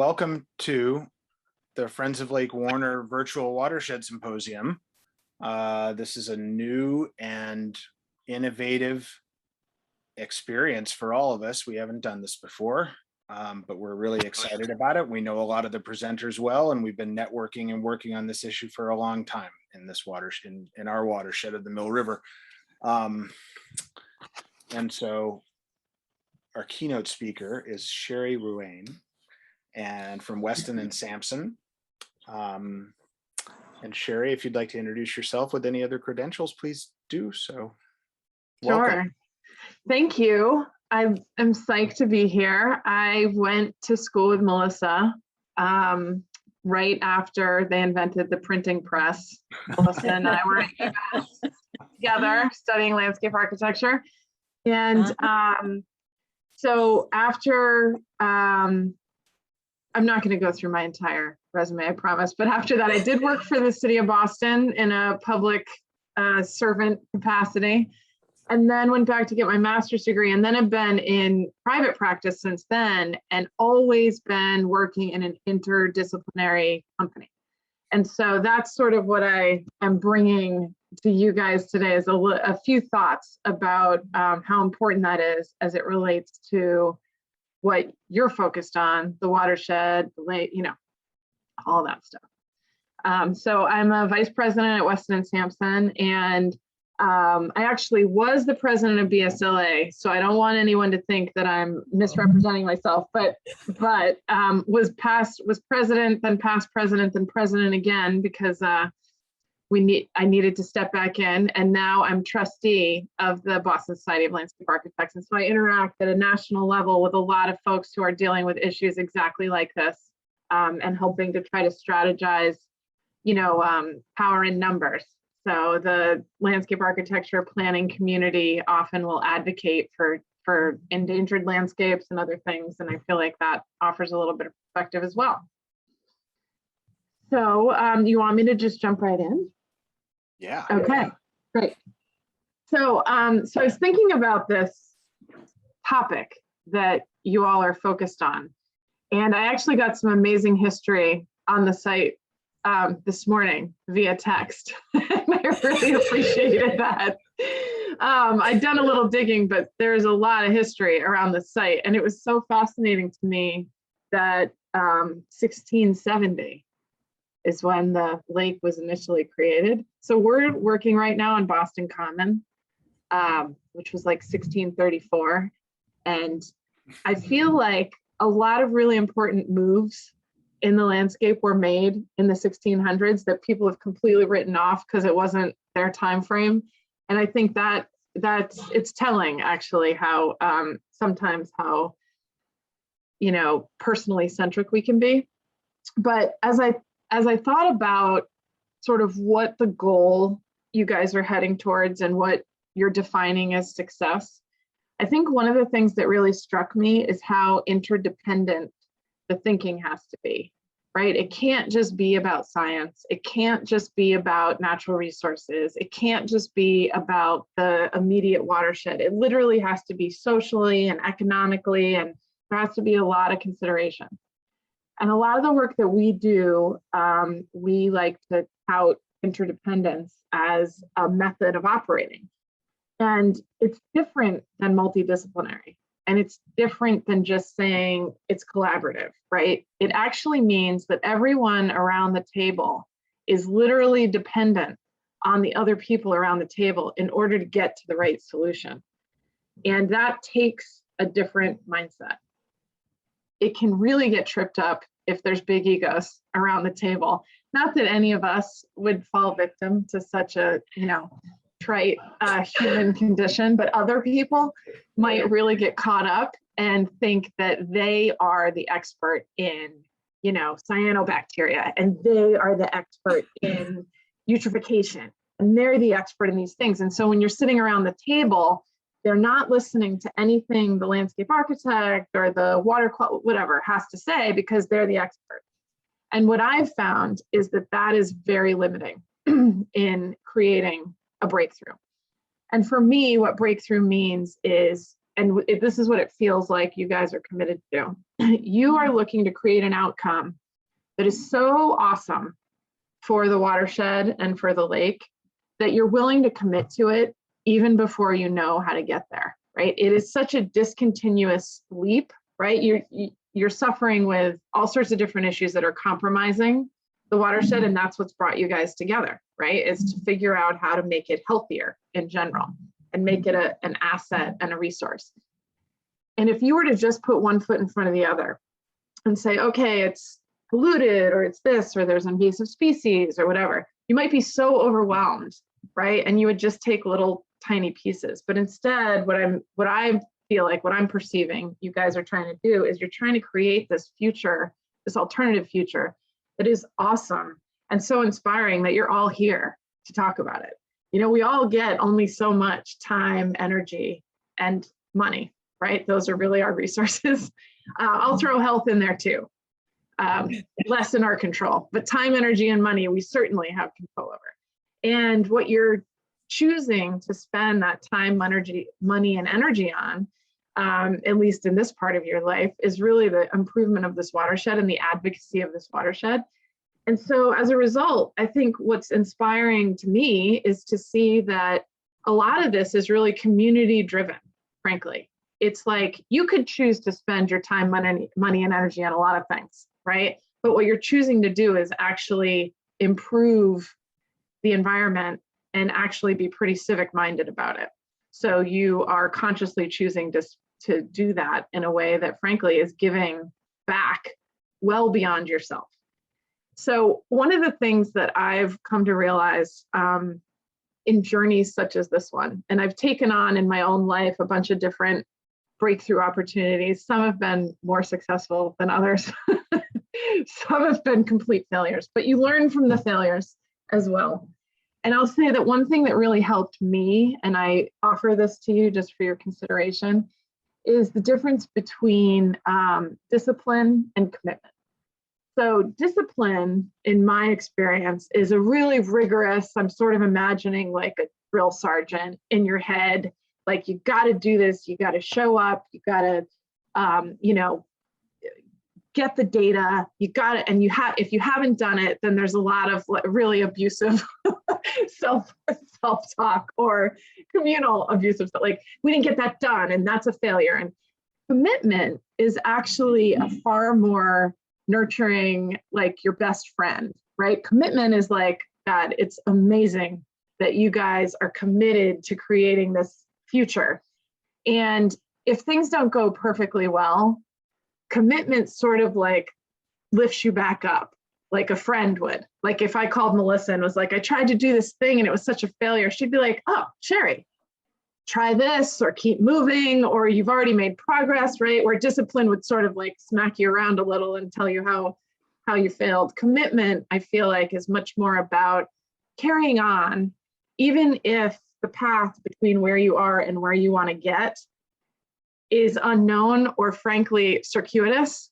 Welcome to the Friends of Lake Warner Virtual Watershed Symposium. This is a new and innovative experience for all of us. We haven't done this before, but we're really excited about it. We know a lot of the presenters well, and we've been networking and working on this issue for a long time in this watershed, in our watershed of the Mill River. And so our keynote speaker is Cheri Ruane, and from Weston and Sampson. And Cheri, if you'd like to introduce yourself with any other credentials, please do so. Welcome. Sure. Thank you. I am psyched to be here. I went to school with Melissa right after they invented the printing press. Melissa and I were at UMass together studying landscape architecture. And so after, I'm not going to go through my entire resume, I promise. But after that, I did work for the city of Boston in a public servant capacity, and then went back to get my master's degree. And then I've been in private practice since then, and always been working in an interdisciplinary company. And so that's sort of what I am bringing to you guys today, is a few thoughts about how important that is as it relates to what you're focused on, the watershed, the lake, all that stuff. So I'm a vice president at Weston and Sampson, and I actually was the president of BSLA, so I don't want anyone to think that I'm misrepresenting myself, but was president, then past president, then president again, because I needed to step back in, and now I'm trustee of the Boston Society of Landscape Architects. And so I interact at a national level with a lot of folks who are dealing with issues exactly like this, and helping to try to strategize, power in numbers. So the landscape architecture planning community often will advocate for endangered landscapes and other things, and I feel like that offers a little bit of perspective as well. So you want me to just jump right in? Yeah. Okay, great. So, so I was thinking about this topic that you all are focused on, and I actually got some amazing history on the site this morning via text. And I really appreciated that. I'd done a little digging, but there's a lot of history around the site, and it was so fascinating to me that 1670 is when the lake was initially created. So we're working right now on Boston Common, which was like 1634. And I feel like a lot of really important moves in the landscape were made in the 1600s that people have completely written off because it wasn't their time frame. And I think it's telling, actually, how sometimes how personally centric we can be. But as I thought about sort of what the goal you guys are heading towards and what you're defining as success, I think one of the things that really struck me is how interdependent the thinking has to be, right? It can't just be about science. It can't just be about natural resources. It can't just be about the immediate watershed. It literally has to be socially and economically, and there has to be a lot of consideration. And a lot of the work that we do, we like to tout interdependence as a method of operating. And it's different than multidisciplinary. And it's different than just saying it's collaborative, right? It actually means that everyone around the table is literally dependent on the other people around the table in order to get to the right solution. And that takes a different mindset. It can really get tripped up if there's big egos around the table. Not that any of us would fall victim to such a, trite human condition, but other people might really get caught up and think that they are the expert in, cyanobacteria, and they are the expert in eutrophication, and they're the expert in these things. And so when you're sitting around the table, they're not listening to anything the landscape architect or the water quality, whatever, has to say, because they're the expert. And what I've found is that is very limiting in creating a breakthrough. And for me, what breakthrough means is this is what it feels like you guys are committed to. You are looking to create an outcome that is so awesome for the watershed and for the lake that you're willing to commit to it even before you know how to get there, right? It is such a discontinuous leap, right? You're suffering with all sorts of different issues that are compromising the watershed, and that's what's brought you guys together, right? Is to figure out how to make it healthier in general and make it an asset and a resource. And if you were to just put one foot in front of the other and say, okay, it's polluted, or it's this, or there's invasive species, or whatever, you might be so overwhelmed, right? And you would just take little tiny pieces. But instead, what I feel like, what I'm perceiving you guys are trying to do is you're trying to create this future, this alternative future that is awesome and so inspiring that you're all here to talk about it. You know, we all get only so much time, energy, and money, right? Those are really our resources. I'll throw health in there too. Less in our control, but time, energy, and money, we certainly have control over. And what you're choosing to spend that time, money, and energy on, at least in this part of your life, is really the improvement of this watershed and the advocacy of this watershed. And so as a result, I think what's inspiring to me is to see that a lot of this is really community driven, frankly. It's like you could choose to spend your time, money, and energy on a lot of things, right? But what you're choosing to do is actually improve the environment and actually be pretty civic minded about it. So you are consciously choosing to do that in a way that frankly is giving back well beyond yourself. So one of the things that I've come to realize in journeys such as this one, and I've taken on in my own life a bunch of different breakthrough opportunities. Some have been more successful than others. Some have been complete failures, but you learn from the failures as well. And I'll say that one thing that really helped me, and I offer this to you just for your consideration, is the difference between discipline and commitment. So discipline, in my experience, is a really rigorous, I'm sort of imagining like a drill sergeant in your head, like you got to do this, you got to show up, you got to, get the data, you got it, and if you haven't done it, then there's a lot of really abusive self-talk or communal abusive stuff, like we didn't get that done and that's a failure. And commitment is actually a far more nurturing, like your best friend, right? Commitment is like, God, it's amazing that you guys are committed to creating this future. And if things don't go perfectly well, commitment sort of like lifts you back up like a friend would. Like if I called Melissa and was like, I tried to do this thing and it was such a failure, she'd be like, oh, Cheri, try this or keep moving, or you've already made progress, right? Where discipline would sort of like smack you around a little and tell you how you failed. Commitment, I feel like, is much more about carrying on, even if the path between where you are and where you want to get is unknown or frankly circuitous.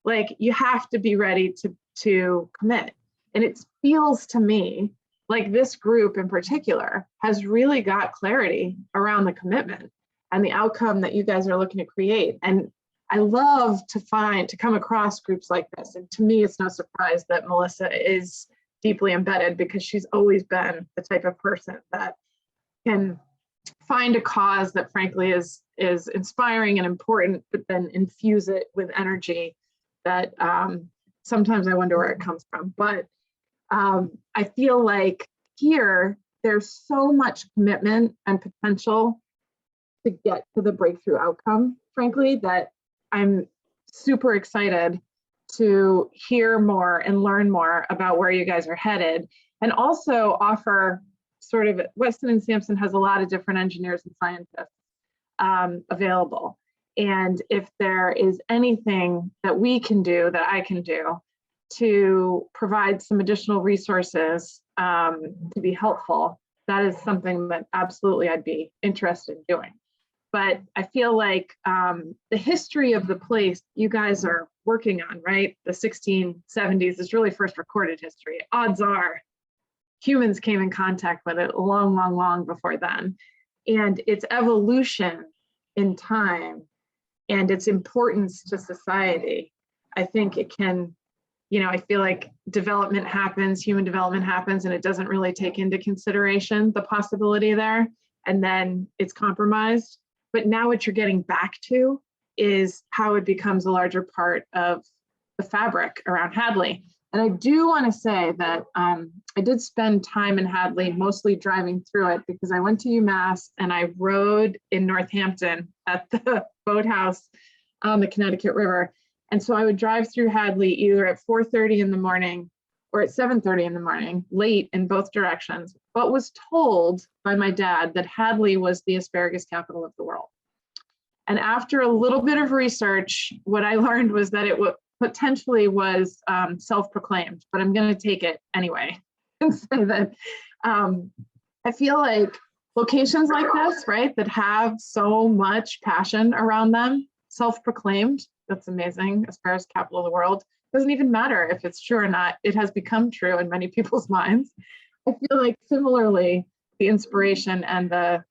Like you have to be ready to commit. And it feels to me like this group in particular has really got clarity around the commitment and the outcome that you guys are looking to create. And I love to come across groups like this. And to me, it's no surprise that Melissa is deeply embedded, because she's always been the type of person that can find a cause that frankly is inspiring and important, but then infuse it with energy that sometimes I wonder where it comes from. But I feel like here, there's so much commitment and potential to get to the breakthrough outcome, frankly, that I'm super excited to hear more and learn more about where you guys are headed, and also offer sort of, Weston and Sampson has a lot of different engineers and scientists available. And if there is anything that we can do, that I can do to provide some additional resources to be helpful, that is something that absolutely I'd be interested in doing. But I feel like the history of the place you guys are working on, right? The 1670s is really first recorded history. Odds are humans came in contact with it long, long, long before then. And its evolution in time and its importance to society, I think it can, I feel like development happens, human development happens, and it doesn't really take into consideration the possibility there, and then it's compromised. But now what you're getting back to is how it becomes a larger part of the fabric around Hadley. And I do want to say that I did spend time in Hadley, mostly driving through it, because I went to UMass and I rode in Northampton at the boathouse on the Connecticut River. And so I would drive through Hadley either at 4:30 in the morning or at 7:30 in the morning, late in both directions, but was told by my dad that Hadley was the asparagus capital of the world. And after a little bit of research, what I learned was that it potentially was self-proclaimed, but I'm going to take it anyway and say that I feel like locations like this, right, that have so much passion around them, self-proclaimed, that's amazing, asparagus capital of the world, doesn't even matter if it's true or not, it has become true in many people's minds. I feel like similarly, the inspiration and the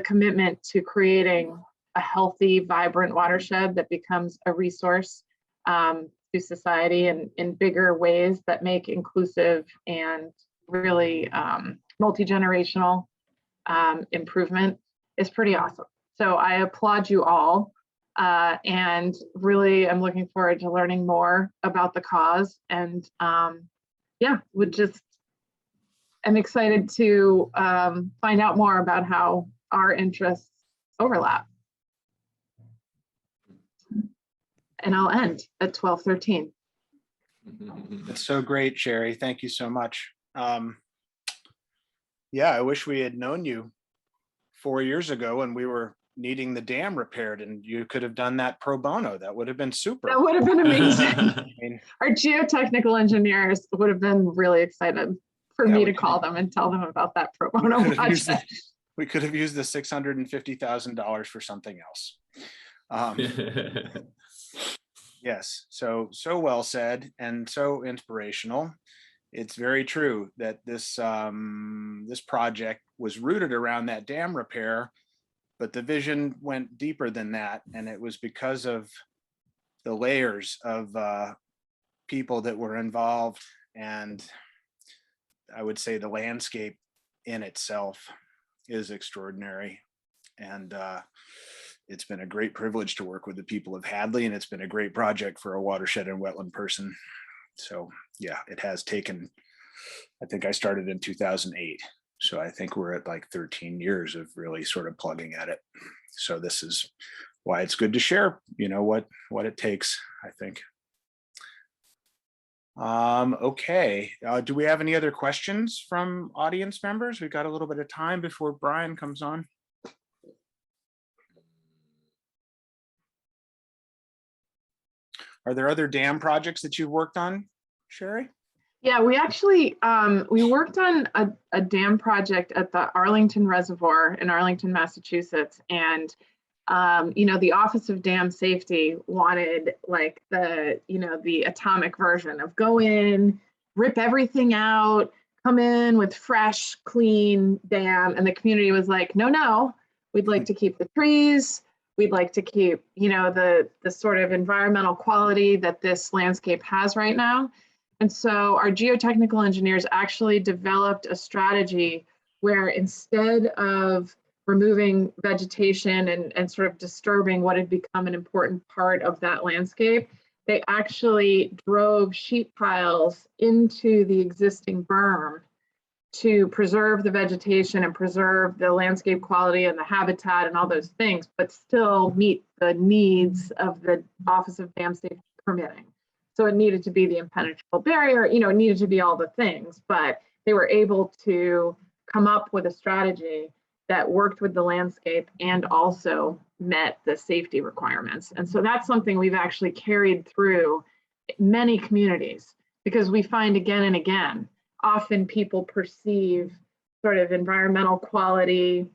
commitment to creating a healthy, vibrant watershed that becomes a resource to society and in bigger ways that make inclusive and really multi-generational improvement is pretty awesome. So I applaud you all, and really I'm looking forward to learning more about the cause, and I'm excited to find out more about how our interests overlap. And I'll end at 12:13. That's so great, Cheri. Thank you so much. Yeah, I wish we had known you 4 years ago when we were needing the dam repaired, and you could have done that pro bono. That would have been super. That would have been amazing. I mean, our geotechnical engineers would have been really excited for me to call them and tell them about that pro bono project. We could have used the $650,000 for something else. Yes, so well said and so inspirational. It's very true that this project was rooted around that dam repair, but the vision went deeper than that, and it was because of the layers of people that were involved, and I would say the landscape in itself is extraordinary. And it's been a great privilege to work with the people of Hadley, and it's been a great project for a watershed and wetland person. So yeah, it has taken, I think I started in 2008. So I think we're at like 13 years of really sort of plugging at it. So this is why it's good to share, what it takes, I think. Okay, do we have any other questions from audience members? We've got a little bit of time before Brian comes on. Are there other dam projects that you've worked on, Cheri? Yeah, we actually, we worked on a dam project at the Arlington Reservoir in Arlington, Massachusetts. And, the Office of Dam Safety wanted like the atomic version of go in, rip everything out, come in with fresh, clean dam. And the community was like, no, we'd like to keep the trees. We'd like to keep, the sort of environmental quality that this landscape has right now. And so our geotechnical engineers actually developed a strategy where instead of removing vegetation and sort of disturbing what had become an important part of that landscape, they actually drove sheet piles into the existing berm to preserve the vegetation and preserve the landscape quality and the habitat and all those things, but still meet the needs of the Office of Dam Safety permitting. So it needed to be the impenetrable barrier, it needed to be all the things, but they were able to come up with a strategy that worked with the landscape and also met the safety requirements. And so that's something we've actually carried through many communities, because we find again and again, often people perceive sort of environmental quality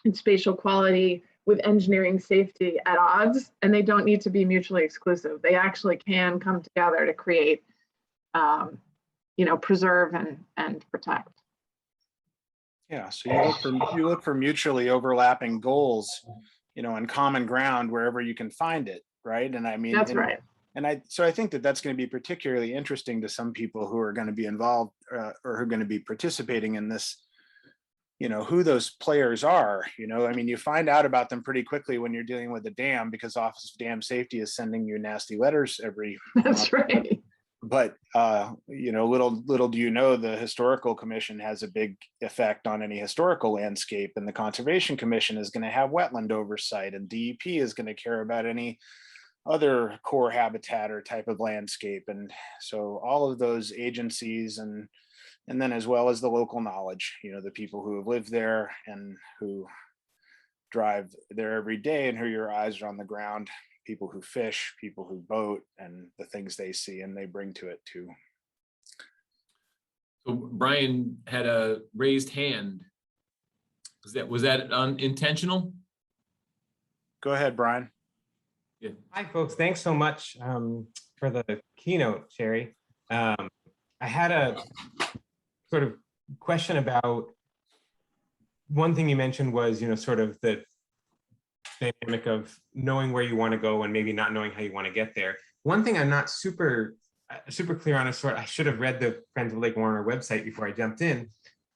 and spatial quality with engineering safety at odds, and they don't need to be mutually exclusive. They actually can come together to create, preserve and protect. Yeah, so you look for mutually overlapping goals on common ground wherever you can find it, right? And I mean, That's right. so I think that that's going to be particularly interesting to some people who are going to be involved or who are going to be participating in this, who those players are. I mean, you find out about them pretty quickly when you're dealing with a dam, because Office of Dam Safety is sending you nasty letters every That's month. right. But little do you know, the Historical Commission has a big effect on any historical landscape, and the Conservation Commission is going to have wetland oversight, and DEP is going to care about any other core habitat or type of landscape. And so all of those agencies, and then as well as the local knowledge, the people who have lived there and who drive there every day and who your eyes are on the ground, people who fish, people who boat, and the things they see and they bring to it too. So Brian had a raised hand. Was that unintentional? Go ahead, Brian. Yeah. Hi, folks. Thanks so much for the keynote, Cheri. I had a sort of question about one thing you mentioned was, sort of the dynamic of knowing where you want to go and maybe not knowing how you want to get there. One thing I'm not super clear on is I should have read the Friends of Lake Warner website before I jumped in.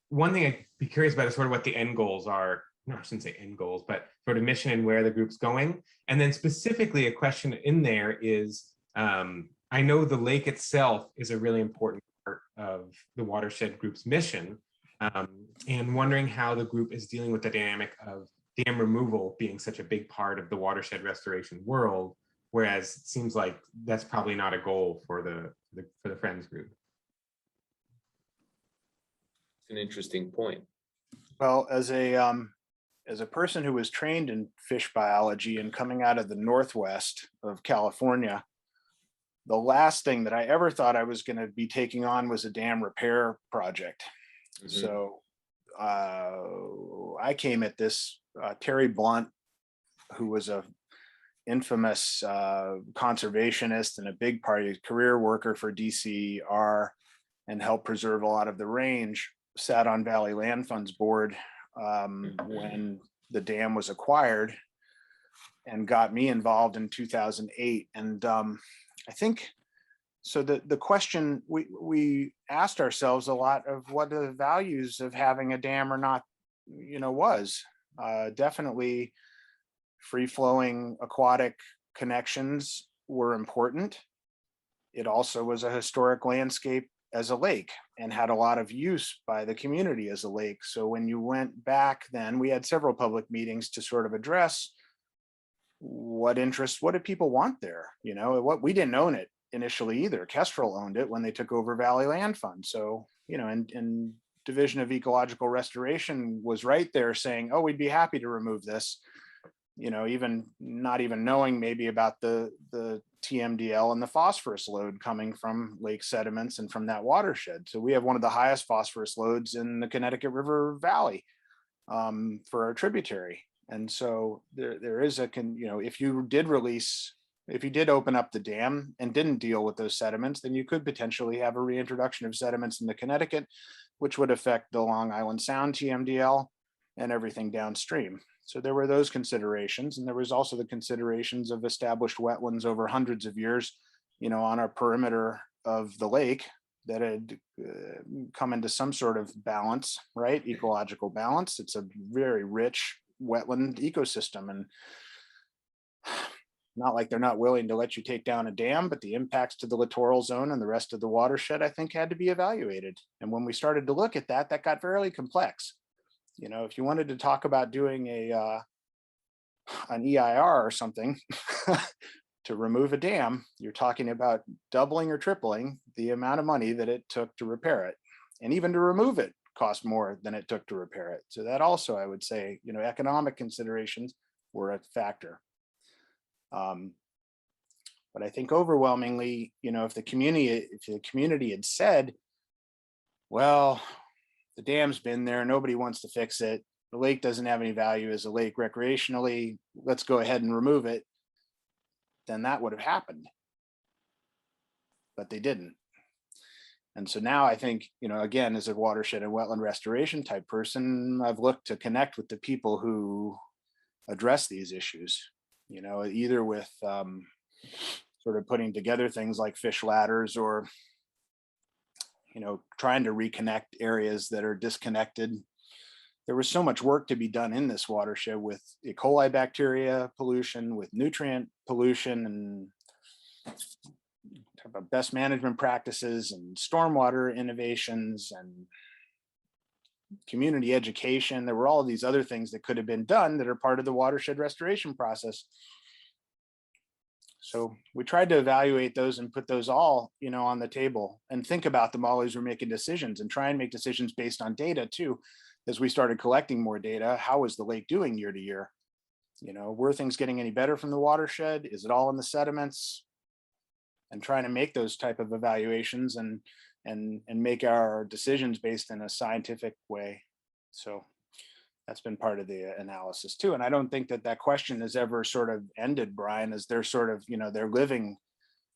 One thing I'd be curious about is sort of what the end goals are. No, I shouldn't say end goals, but sort of mission and where the group's going. And then specifically a question in there is, I know the lake itself is a really important part of the Watershed Group's mission, and wondering how the group is dealing with the dynamic of dam removal being such a big part of the watershed restoration world, whereas it seems like that's probably not a goal for the Friends group. It's an interesting point. Well, as a person who was trained in fish biology and coming out of the Northwest of California, the last thing that I ever thought I was going to be taking on was a dam repair project. Mm-hmm. So I came at this, Terry Blunt, who was a infamous conservationist and a big party career worker for DCR and helped preserve a lot of the range, sat on Valley Land Fund's board when the dam was acquired, and got me involved in 2008. And I think, so the question we asked ourselves a lot of what the values of having a dam or not, was definitely free-flowing aquatic connections were important. It also was a historic landscape as a lake and had a lot of use by the community as a lake. So when you went back then, we had several public meetings to sort of address what did people want there? What we didn't own it initially either. Kestrel owned it when they took over Valley Land Fund. So, and Division of Ecological Restoration was right there saying, oh, we'd be happy to remove this, even not even knowing maybe about the TMDL and the phosphorus load coming from lake sediments and from that watershed. So we have one of the highest phosphorus loads in the Connecticut River Valley for our tributary. And so there is if you did open up the dam and didn't deal with those sediments, then you could potentially have a reintroduction of sediments in the Connecticut, which would affect the Long Island Sound TMDL and everything downstream. So there were those considerations. And there was also the considerations of established wetlands over hundreds of years, on our perimeter of the lake that had come into some sort of balance, right? Ecological balance. It's a very rich wetland ecosystem, and not like they're not willing to let you take down a dam, but the impacts to the littoral zone and the rest of the watershed, I think, had to be evaluated. And when we started to look at that, that got fairly complex. If you wanted to talk about doing an EIR or something to remove a dam, you're talking about doubling or tripling the amount of money that it took to repair it. And even to remove it cost more than it took to repair it. So that also, I would say, economic considerations were a factor. But I think overwhelmingly, if the community had said, well, the dam's been there, nobody wants to fix it, the lake doesn't have any value as a lake recreationally, let's go ahead and remove it, then that would have happened. But they didn't. And so now I think, again, as a watershed and wetland restoration type person, I've looked to connect with the people who address these issues, you know, either with sort of putting together things like fish ladders, or, you know, trying to reconnect areas that are disconnected. There was so much work to be done in this watershed with E. coli bacteria pollution, with nutrient pollution, and talk about best management practices and stormwater innovations and community education. There were all of these other things that could have been done that are part of the watershed restoration process. So we tried to evaluate those and put those all, you know, on the table and think about them all as we're making decisions, and try and make decisions based on data too. As we started collecting more data, how is the lake doing year to year? You know, were things getting any better from the watershed? Is it all in the sediments? And trying to make those type of evaluations and make our decisions based in a scientific way. So that's been part of the analysis too. And I don't think that that question has ever sort of ended, Brian, as they're sort of, you know, they're living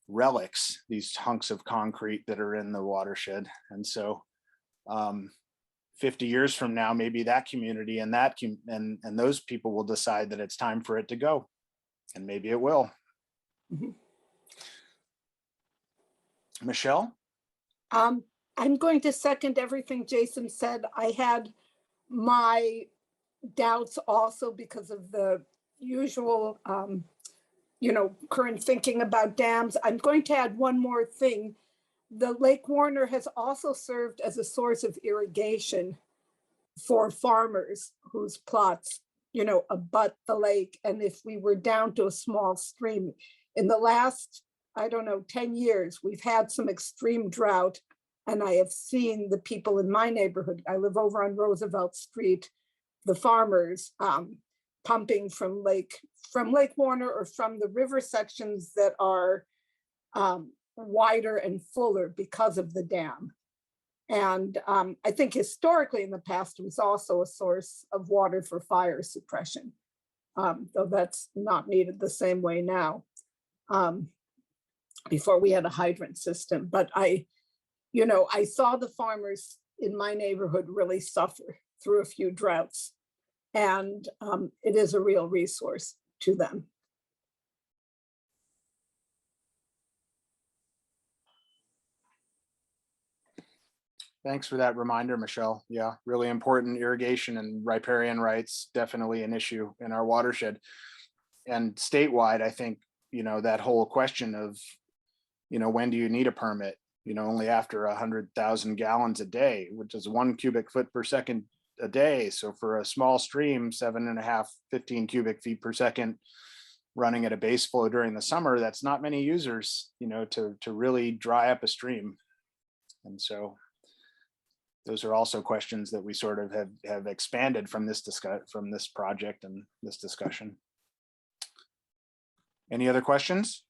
relics, these hunks of concrete that are in the watershed. And so 50 years from now, maybe that community and and those people will decide that it's time for it to go. And maybe it will. Mhm. Michelle? I'm going to second everything Jason said. I had my doubts also because of the usual, you know, current thinking about dams. I'm going to add one more thing. The Lake Warner has also served as a source of irrigation for farmers whose plots, you know, abut the lake. And if we were down to a small stream in the last, I don't know, 10 years, we've had some extreme drought. And I have seen the people in my neighborhood, I live over on Roosevelt Street, the farmers pumping from Lake Warner or from the river sections that are wider and fuller because of the dam. And I think historically in the past, it was also a source of water for fire suppression, though that's not needed the same way now, before we had a hydrant system. But I saw the farmers in my neighborhood really suffer through a few droughts, and it is a real resource to them. Thanks for that reminder, Michelle. Yeah, really important. Irrigation and riparian rights, definitely an issue in our watershed. And statewide, I think, you know, that whole question of, you know, when do you need a permit? You know, only after 100,000 gallons a day, which is 1 cubic foot per second a day. So for a small stream, 7.5, 15 cubic feet per second, running at a base flow during the summer, that's not many users, you know, to really dry up a stream. And so those are also questions that we sort of have expanded from this project and this discussion. Any other questions?